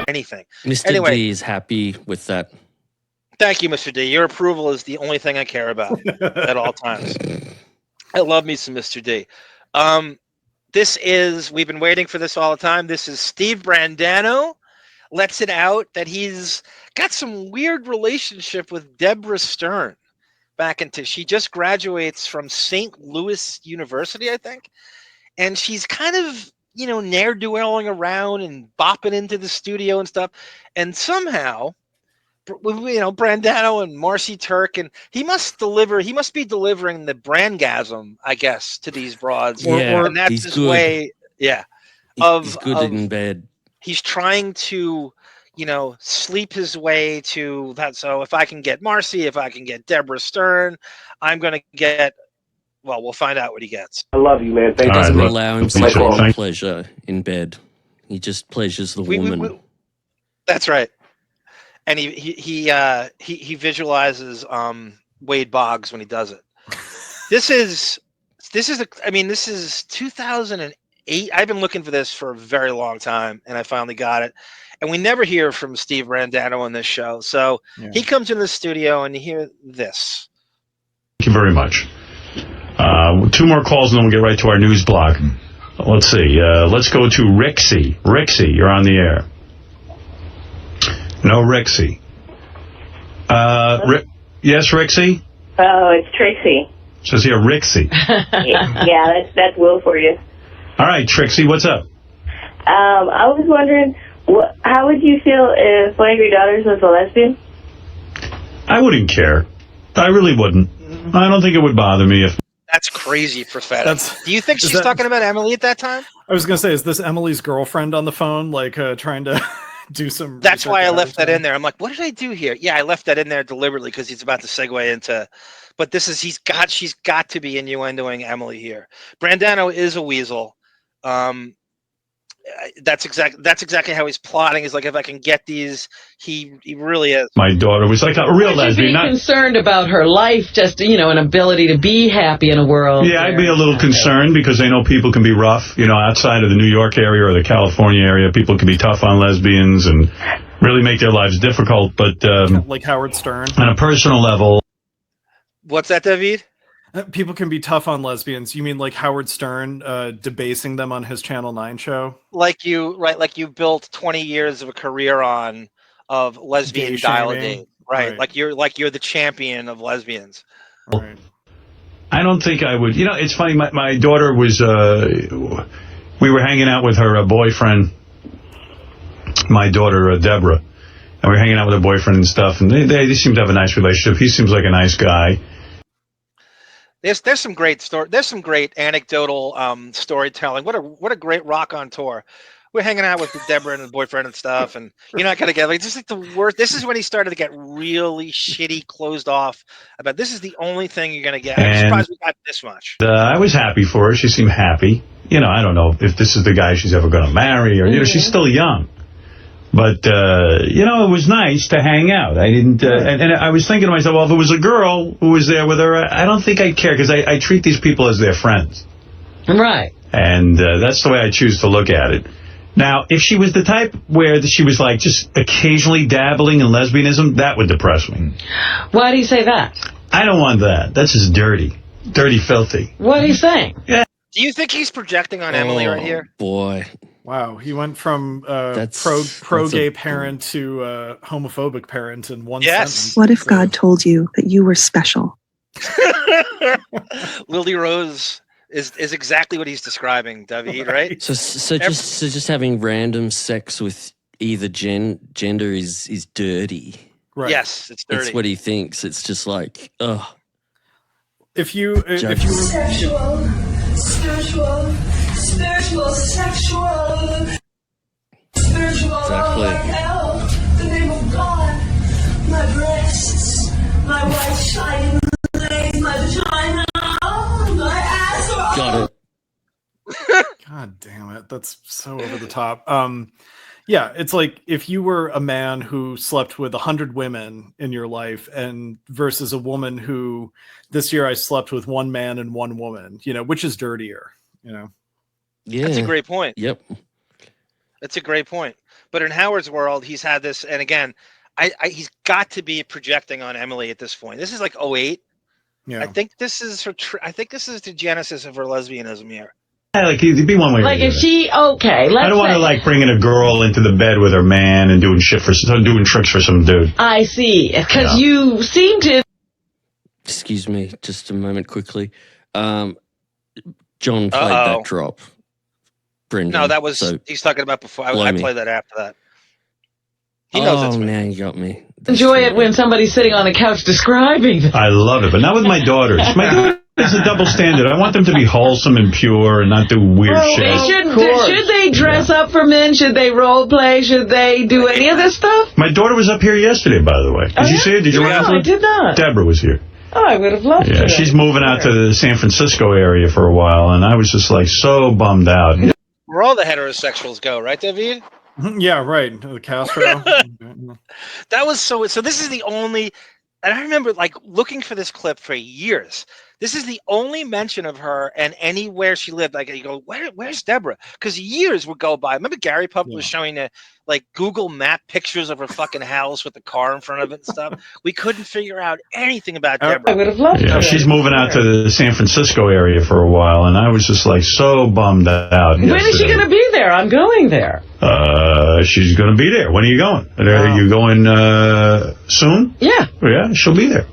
anything. Mr. Anyway, D is happy with that. Thank you, Mr. D. Your approval is the only thing I care about at all times. I love me some Mr. D. We've been waiting for this all the time. This is Steve Brandano. Lets it out that he's got some weird relationship with Deborah Stern. She just graduates from St. Louis University, I think. And she's kind of, ne'er-do-welling around and bopping into the studio and stuff. And somehow, Brandano and Marci Turk, and he must be delivering the brandgasm, I guess, to these broads. Yeah, and that's he's his good. way. Yeah. He's good in bed. He's trying to, sleep his way to that. So if I can get Marci, if I can get Deborah Stern, I'm going to get, we'll find out what he gets. I love you, man. He doesn't right, allow himself any pleasure in bed. He just pleasures the woman. That's right. And he visualizes Wade Boggs when he does it. This is 2008. I've been looking for this for a very long time, and I finally got it. And we never hear from Steve Brandano on this show. So he comes into the studio and you hear this. Thank you very much. 2 more calls and then we'll get right to our news block. Let's see. Let's go to Rixie. Rixie, you're on the air. No, Rixie. Yes, Rixie? Oh, it's Trixie. Says here, Rixie. Yeah, that's Will for you. All right, Trixie, what's up? I was wondering, how would you feel if one of your daughters was a lesbian? I wouldn't care. I really wouldn't. I don't think it would bother me if... That's crazy prophetic. Do you think she's talking about Emily at that time? I was going to say, is this Emily's girlfriend on the phone, trying to do some... That's why I left that in there. I'm like, what did I do here? Yeah, I left that in there deliberately because he's about to segue into... But she's got to be innuendoing Emily here. Brandano is a weasel. That's exactly how he's plotting. Is like, if I can get these, he really is. My daughter was like a real lesbian. Not concerned about her life, just an ability to be happy in a world. Yeah, I'd be a little concerned because I know people can be rough. Outside of the New York area or the California area, people can be tough on lesbians and really make their lives difficult. But like Howard Stern, on a personal level. What's that, David? People can be tough on lesbians. You mean like Howard Stern debasing them on his Channel 9 show? Like you built 20 years of a career of lesbian dialogue. Right. Like you're the champion of lesbians. Right. I don't think I would. It's funny. My daughter was, we were hanging out with her boyfriend, my daughter, Deborah, and we were hanging out with her boyfriend and stuff, and they seem to have a nice relationship. He seems like a nice guy. There's some great story. There's some great anecdotal storytelling. What a great rock on tour. We're hanging out with Deborah and the boyfriend and stuff, and you're not gonna get just like the worst. This is when he started to get really shitty, closed off about. This is the only thing you're gonna get. I'm surprised we got this much. I was happy for her. She seemed happy. I don't know if this is the guy she's ever gonna marry, or she's still young. But, it was nice to hang out. I didn't, and I was thinking to myself, well, if it was a girl who was there with her, I don't think I'd care, because I treat these people as their friends. Right. And that's the way I choose to look at it. Now, if she was the type where she was like just occasionally dabbling in lesbianism, that would depress me. Why do you say that? I don't want that. That's just dirty. Dirty, filthy. What are you saying? Yeah. Do you think he's projecting on Emily right here? Boy. Wow, he went from pro-gay parent to homophobic parent in one sentence. What if God told you that you were special? Lily Rose is exactly what he's describing, David, right? So just having random sex with either gender is dirty. Right. Yes, it's dirty. That's what he thinks. It's just like, ugh. If you sexual, spiritual, sexual, exactly. like hell, the name of God, my breasts, my white shining legs, my vagina, my ass. Got it. God damn it. That's so over the top. Yeah, it's like if you were a man who slept with 100 women in your life and versus a woman who this year I slept with one man and one woman, which is dirtier, Yeah. That's a great point. Yep. That's a great point. But in Howard's world, he's had this, and again, he's got to be projecting on Emily at this point. This is like 08. Yeah. I think this is her. I think this is the genesis of her lesbianism here. Yeah, like it'd be one way. Like or if the she, okay, let's I don't want to say- like bringing a girl into the bed with her man and doing doing tricks for some dude. I see. Because Yeah. you seem to... Excuse me, just a moment quickly. John played that drop. Brendan. No, that was so he's talking about before. I me. played that after that. He knows that's me. now you got me. enjoy it when somebody's sitting on the couch describing them. I love it, but not with my daughters. My daughters is a double standard. I want them to be wholesome and pure and not do weird They shit. shouldn't. Should they dress up for men? Should they role play? Should they do any of this stuff? My daughter was up here yesterday, by the way. Did you see it? Did you No, run into I it? did not. Deborah was here. Oh, I would have loved to. Yeah, she's moving out to the San Francisco area for a while, and I was just like so bummed out. Where all the heterosexuals go, right, David? Yeah, right. The Castro. That was so. So this is the only, and I remember like looking for this clip for years. This is the only mention of her and anywhere she lived. Like you go, where's Deborah? Because years would go by. Remember Gary Pup was showing like Google Map pictures of her fucking house with the car in front of it and stuff. We couldn't figure out anything about Deborah. I would have loved Yeah, to. she's moving out to the San Francisco area for a while, and I was just like so bummed out. When is she going to be there? I'm going there. She's going to be there. When are you going? Are you going soon? Yeah. Yeah, she'll be there.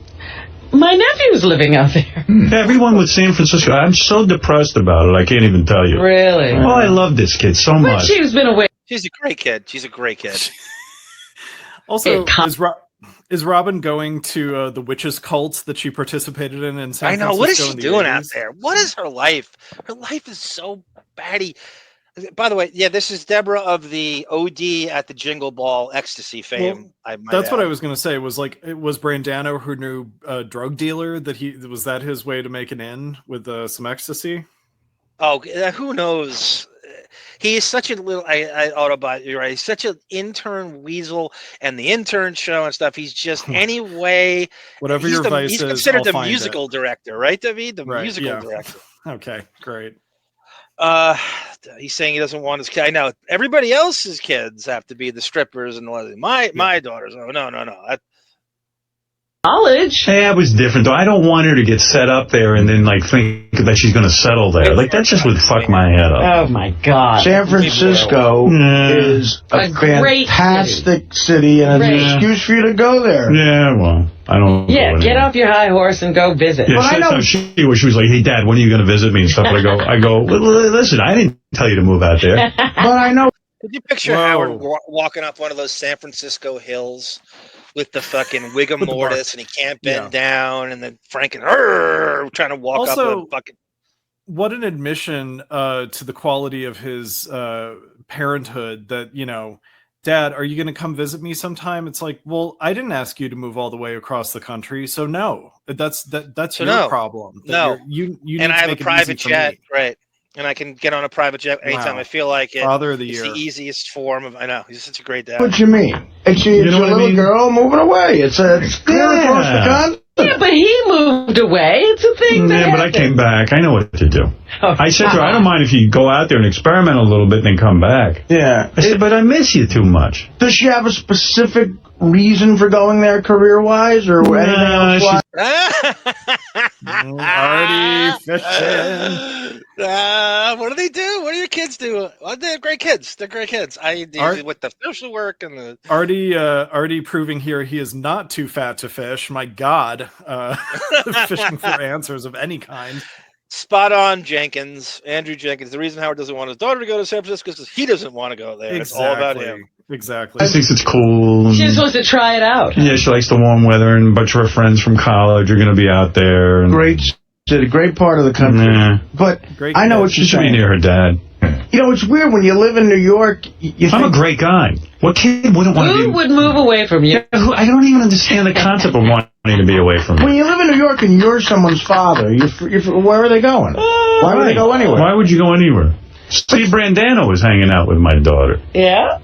My nephew's living out there. Everyone with San Francisco, I'm so depressed about it. I can't even tell you. Really? Oh, I love this kid so But much. she's been away. She's a great kid. She's a great kid. Also, is Robin going to the witches cults that she participated in San I know. Francisco What is she in the doing 80s? out there? What is her life? Her life is so batty. By the way, yeah, this is Deborah of the OD at the Jingle Ball ecstasy fame. That's what I was going to say. Was like it was Brandano her new drug dealer was that his way to make an in with some ecstasy? Oh, who knows? He is such a little. Autobot. You're right. He's such an intern weasel, and the intern show and stuff. He's just anyway. Whatever he's your vice he's is, considered I'll the find musical it. director, right, David? The Right, musical yeah. director. Okay, great. He's saying he doesn't want his kid. I know everybody else's kids have to be the strippers and my daughters. Oh no. College. Hey, that was different though. I don't want her to get set up there and then like think that she's going to settle there. Like that just would fuck my head up. Oh my God. San Francisco is a great fantastic city, and it's Great. an excuse for you to go there. Yeah, well, I don't. Yeah, go get anywhere. off your high horse and go visit. Yeah, But I that's know- how she was like, "Hey, Dad, when are you going to visit me and stuff?" I go, well, listen, I didn't tell you to move out there. But I know. Could you picture Howard walking up one of those San Francisco hills with the fucking Wiggum mortis, and he can't bend down, and then Franken trying to walk up a fucking. What an admission to the quality of his parenthood that, Dad, are you going to come visit me sometime? It's like, well, I didn't ask you to move all the way across the country, so no. That's So your no. problem. No. You need And to I have a make it private easy for jet, me. right? And I can get on a private jet anytime Wow. I feel like it. Father of the It's year. the easiest form of. I know he's such a great dad. What you mean? It's a know what I little mean? girl moving away. It's clear across the continent. Yeah, but he moved away. It's a thing that Yeah, but I happens. came back. I know what to do. I said to her, I don't mind if you go out there and experiment a little bit and then come back. Yeah. I said, but I miss you too much. Does she have a specific reason for going there career-wise or anything else? Already fishing. What do they do? What do your kids do? Well, they're great kids. They're great kids. With the social work and the. Artie proving here he is not too fat to fish. My God, fishing for answers of any kind. Spot on, Jenkins. Andrew Jenkins. The reason Howard doesn't want his daughter to go to San Francisco is because he doesn't want to go there. It's all about him. Exactly. She thinks it's cool. She just wants to try it out. Yeah, she likes the warm weather, and a bunch of her friends from college are going to be out there. And, Great city, great part of the country. Yeah. But Great I know kid. what She you're should be saying. near her dad. It's weird when you live in New York. I'm a great guy. What kid wouldn't want to Who be? would move away from you? I don't even understand the concept of wanting to be away from me. When you live in New York and you're someone's father, where are they going? Why would they go anywhere? Why would you go anywhere? Steve Brandano was hanging out with my daughter. Yeah?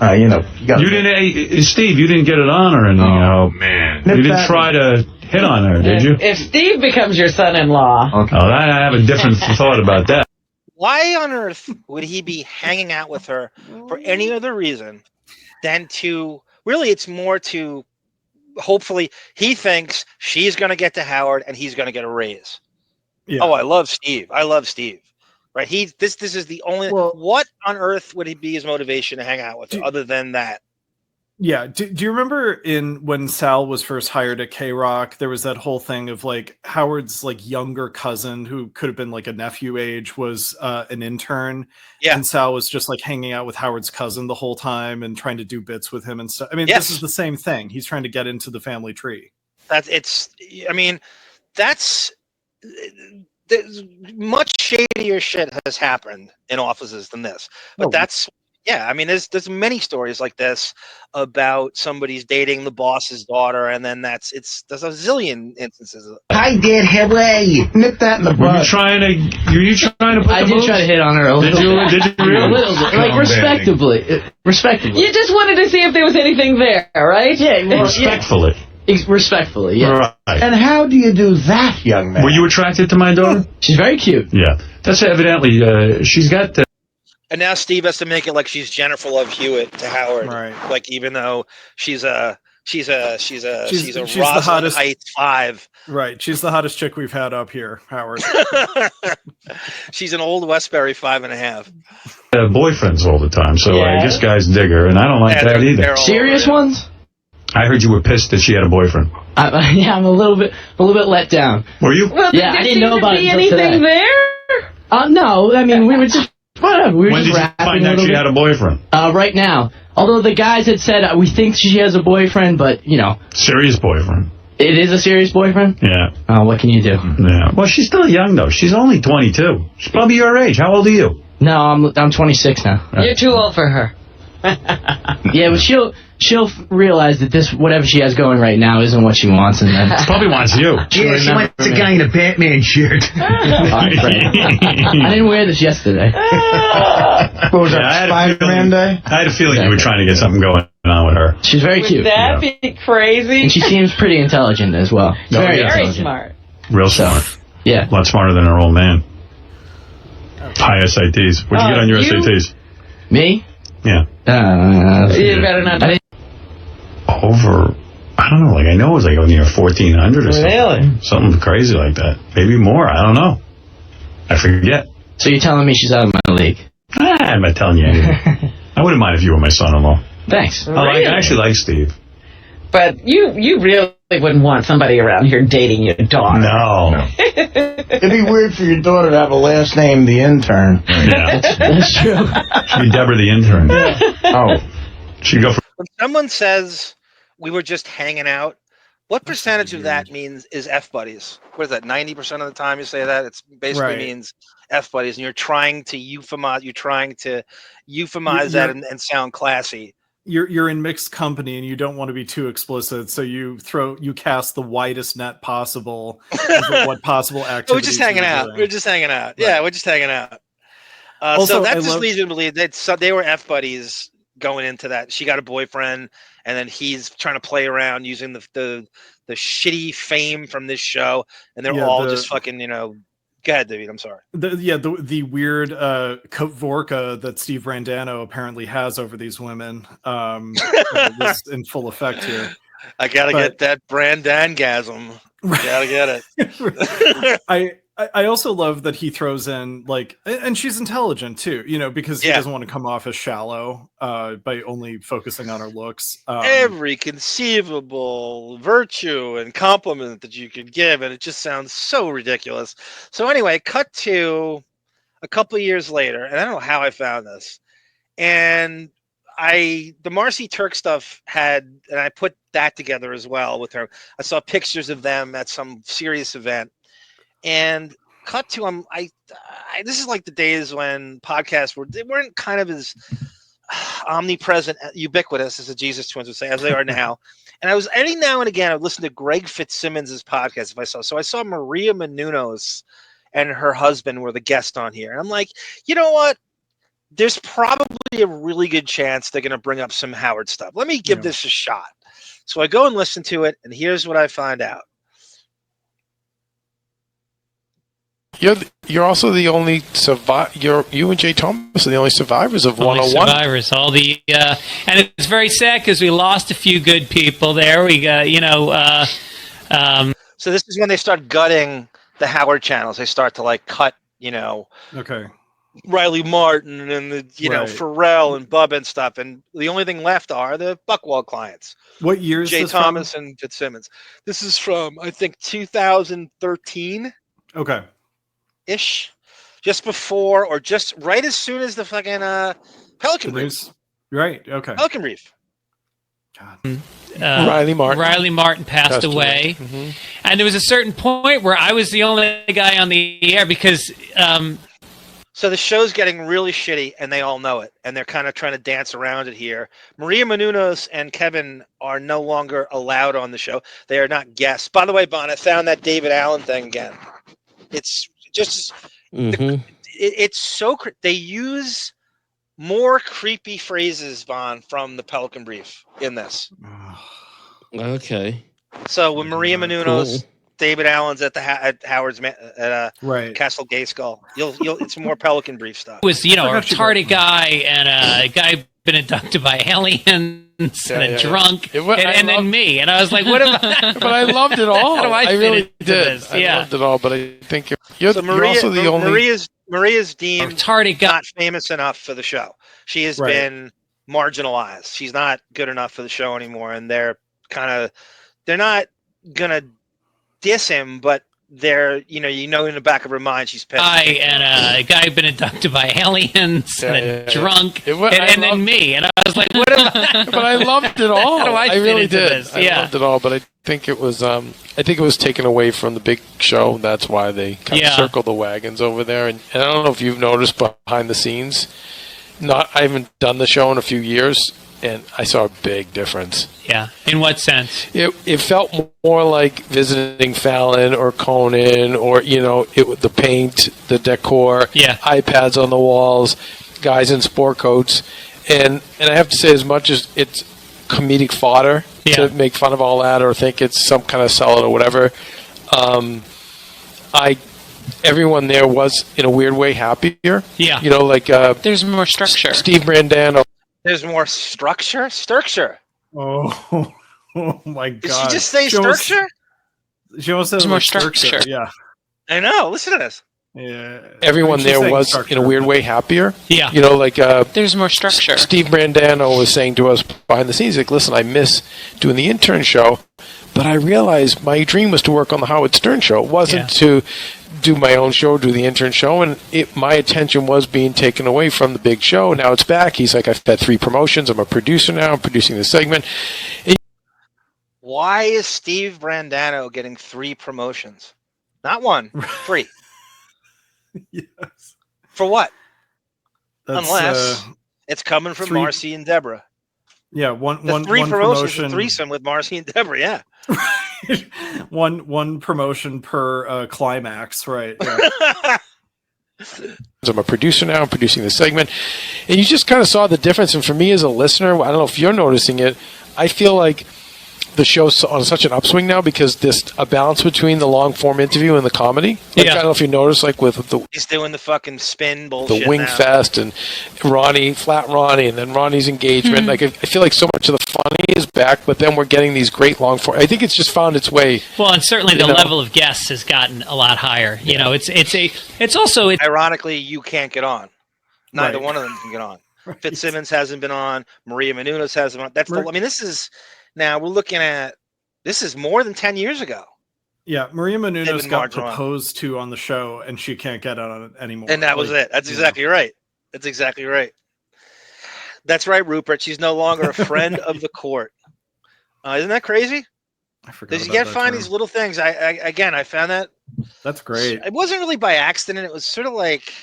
You gotta You didn't, Steve. You didn't get it on or anything. Oh man, you didn't try to hit on her, did you? If Steve becomes your son-in-law. Oh, I have a different thought about that. Why on earth would he be hanging out with her for any other reason than to really? It's more to hopefully he thinks she's going to get to Howard and he's going to get a raise. Yeah. Oh, I love Steve. Right? This is the only. What on earth would it be his motivation to hang out with her other than that? Yeah. Do you remember when Sal was first hired at K-Rock, there was that whole thing of like Howard's like younger cousin who could have been like a nephew age was an intern. Yeah. And Sal was just like hanging out with Howard's cousin the whole time and trying to do bits with him and stuff. I mean, Yes. This is the same thing. He's trying to get into the family tree. That's much shadier shit has happened in offices than this. But there's many stories like this about somebody's dating the boss's daughter, and then there's a zillion instances. Hi, Dad. How are you? Nip that in the Were you butt. trying to put I did try to hit on her a little bit. Did you really? A little bit. Like, respectably. Respectably. You just wanted to see if there was anything there, right? Yeah. Well, Respectfully. Respectfully, yeah. Right. And how do you do that, young man? Were you attracted to my daughter? She's very cute. Yeah. That's evidently, she's got... And now Steve has to make it like she's Jennifer Love Hewitt to Howard. Right. Like, even though she's a the Rosalind hottest Heights 5. Right. She's the hottest chick we've had up here, Howard. She's an old Westbury 5.5. boyfriends all the time, so Yeah. I guess guys dig her, and I don't like that either. They're all Serious over it. ones? I heard you were pissed that she had a boyfriend. Yeah, I'm a little bit let down. Were you? Well, yeah, I didn't know about it until today. there? No, I mean, we were just, whatever. We were When just did you rapping find a out little she bit. had a boyfriend? Right now. Although the guys had said, we think she has a boyfriend, but, you know. Serious boyfriend. It is a serious boyfriend? Yeah. Oh, what can you do? Yeah. Well, she's still young, though. She's only 22. She's probably your age. How old are you? No, I'm 26 now. You're too old for her. Yeah, but she'll realize that this, whatever she has going right now, isn't what she wants, and then Probably wants you. Yeah, she wants a guy in a Batman shirt. I didn't wear this yesterday. What was that, Spider-Man Day? I had a feeling you were trying to get something going on with her. She's very cute. Would that be crazy? And she seems pretty intelligent as well. Very Very intelligent. smart. Real smart. Yeah. A lot smarter than her old man. High SATs. What'd you get on your SATs? Me? Yeah. You better not. Over, I don't know, like, I know it was like near 1,400 or something. Really? Something crazy like that. Maybe more. I don't know. I forget. So you're telling me she's out of my league? I'm not telling you anything. I wouldn't mind if you were my son-in-law. Thanks. I actually like Steve. But you really wouldn't want somebody around here dating your daughter. No. It'd be weird for your daughter to have a last name, the intern. Yeah. That's true. She'd be Deborah the intern. Oh. She'd go for... When someone says we were just hanging out, what percentage of that means is F buddies? What is that? 90% of the time you say that? It's basically means F buddies, and you're trying to euphemize. You're trying to euphemize that and sound classy. You're in mixed company and you don't want to be too explicit, so you cast the widest net possible of what possible activities. We're just hanging out. We're just hanging out. Right. Yeah, we're just hanging out. Also, so that just leads me to believe that they were F buddies going into that. She got a boyfriend, and then he's trying to play around using the shitty fame from this show, and they're all just fucking, you know. Go ahead, David. I'm sorry. The weird Vodka that Steve Brandano apparently has over these women is in full effect here. I gotta get that Brandangasm. Gotta get it. I also love that he throws in, like, and she's intelligent too, you know, because he doesn't want to come off as shallow by only focusing on her looks. Every conceivable virtue and compliment that you could give, and it just sounds so ridiculous. So anyway, cut to a couple of years later, and I don't know how I found this, and the Marci Turk stuff and I put that together as well with her. I saw pictures of them at some serious event. And cut to this is like the days when podcasts weren't kind of as omnipresent, ubiquitous, as the Jesus Twins would say, as they are now. And I was every now and again I would listen to Greg Fitzsimmons' podcast if I saw. So I saw Maria Menounos and her husband were the guest on here, and I'm like, you know what? There's probably a really good chance they're going to bring up some Howard stuff. Let me give this a shot. So I go and listen to it, and here's what I find out. You're also the only you and Jay Thomas are the only survivors of 101. Survivors, all the and it's very sad because we lost a few good people there. We got So this is when they start gutting the Howard channels. They start to like cut, Okay. Riley Martin and the Right. Pharrell and Bubba and stuff, and the only thing left are the Buckwald clients. What year is Jay this Thomas from? and Fitzsimmons. This is from I think 2013 Okay. ish, just before or just right as soon as the fucking Pelican Brief. Right. Okay. Pelican Brief. Riley Martin passed away. Mm-hmm. And there was a certain point where I was the only guy on the air because So the show's getting really shitty, and they all know it, and they're kind of trying to dance around it here. Maria Menounos and Kevin are no longer allowed on the show. They are not guests. By the way, Bon, I found that David Allen thing again. It's just, it's so, they use more creepy phrases, Bon, from the Pelican Brief in this. Okay. So when Maria Menounos, David Allen's at the at Howard's right. Castle Gay Skull, you'll it's more Pelican Brief stuff. It was a retarded guy and a guy been abducted by aliens and a drunk and then me, and I was like, what am I? But I loved it all. How do I fit really into did. this? I loved it all, but I think you're also the only Maria's deemed retarded guy, not famous enough for the show. She has been marginalized. She's not good enough for the show anymore, and they're not gonna diss him, but they're in the back of her mind she's pissed. And a guy been abducted by aliens and a drunk and then me, and I was like, what am I? But I loved it all. How do I fit really into did. this? I loved it all, but I think it was taken away from the big show. That's why they kind of circled the wagons over there. And I don't know if you've noticed behind the scenes. I haven't done the show in a few years, and I saw a big difference. Yeah. In what sense? It felt more like visiting Fallon or Conan, or the paint, the decor, iPads on the walls, guys in sport coats, and I have to say, as much as it's comedic fodder to make fun of all that or think it's some kind of sell it or whatever, everyone there was in a weird way happier. Yeah. There's more structure. Steve Brandano. There's more structure. Oh my God! Did she just say structure? She almost said more structure. Yeah. I know. Listen to this. Yeah. Everyone there was in a weird way happier. Yeah. There's more structure. Steve Brandano was saying to us behind the scenes, like, listen, I miss doing the intern show, but I realized my dream was to work on the Howard Stern show. It wasn't to do my own show, do the intern show, and my attention was being taken away from the big show. Now it's back. He's like, I've had 3 promotions. I'm a producer now. I'm producing this segment. Why is Steve Brandano getting 3 promotions? Not 1, 3. Yes. For what? That's, Unless it's coming from 3 Marci and Deborah. Yeah, one 3 promotions, promotion, a threesome with Marci and Deborah. Yeah. one promotion per climax, right? Yeah. I'm a producer now. I'm producing this segment, and you just kind of saw the difference. And for me as a listener, I don't know if you're noticing it. I feel like the show's on such an upswing now because there's a balance between the long form interview and the comedy. I don't know if you noticed, with he's doing the fucking spin bullshit. The Wing now. Fest and Flat Ronnie, and then Ronnie's engagement. I feel like so much of the funny is back, but then we're getting these great long form. I think it's just found its way. Well, and certainly the level of guests has gotten a lot higher. It's also ironically, you can't get on. Neither one of them can get on. Right. Fitzsimmons hasn't been on. Maria Menounos hasn't been on. This is. Now we're looking at this is more than 10 years ago. Yeah, Maria Menounos got proposed to on the show, and she can't get on it anymore. And that was it. That's exactly right. That's exactly right. That's right, Rupert. She's no longer a friend of the court. Isn't that crazy? I forgot. Does you get find these little things? I found that. That's great. It wasn't really by accident. It was sort of like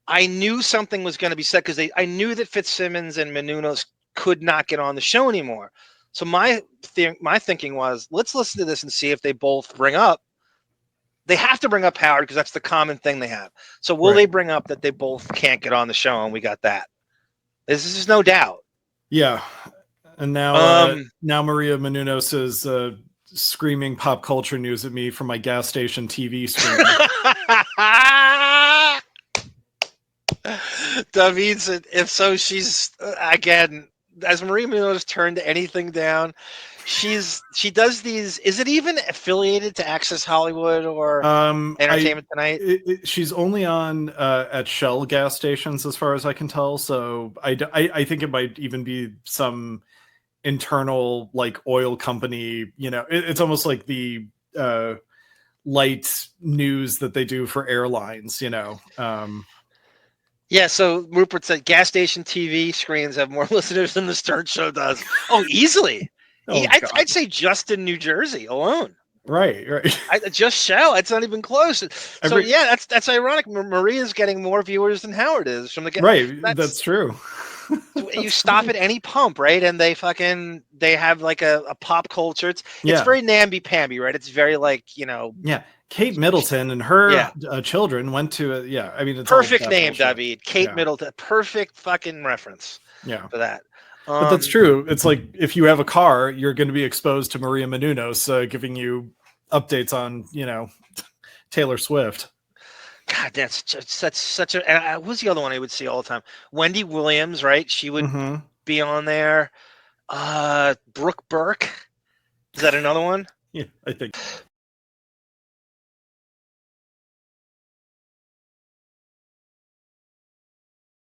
I knew something was going to be said because I knew that Fitzsimmons and Menounos could not get on the show anymore. So my thinking was, let's listen to this and see if they both bring up. They have to bring up Howard because that's the common thing they have. So will they bring up that they both can't get on the show, and we got that? This is no doubt. Yeah, and now Maria Menounos is screaming pop culture news at me from my gas station TV screen. David said, if so, she's again, as Maria Menounos turned anything down. She does these. Is it even affiliated to Access Hollywood or Entertainment Tonight? She's only on at Shell gas stations, as far as I can tell. So I think it might even be some internal like oil company. You know, it's almost like the light news that they do for airlines. You know. Yeah, so Rupert said gas station TV screens have more listeners than the Stern Show does. Oh, easily. I'd say just in New Jersey alone. Right. Just Shell. It's not even close. So yeah, that's ironic. Maria's getting more viewers than Howard is from the right. That's true. You stop at any pump, right? And they have like a pop culture. It's very namby-pamby, right? It's very like, you know. Yeah. Kate Middleton and her children went to I mean, it's perfect name, David. Kate Middleton. Perfect fucking reference. Yeah. For that. But that's true. It's like if you have a car, you're going to be exposed to Maria Menounos giving you updates on, you know, Taylor Swift. God, that's such a. Who's the other one I would see all the time? Wendy Williams, right? She would be on there. Brooke Burke. Is that another one? Yeah, I think.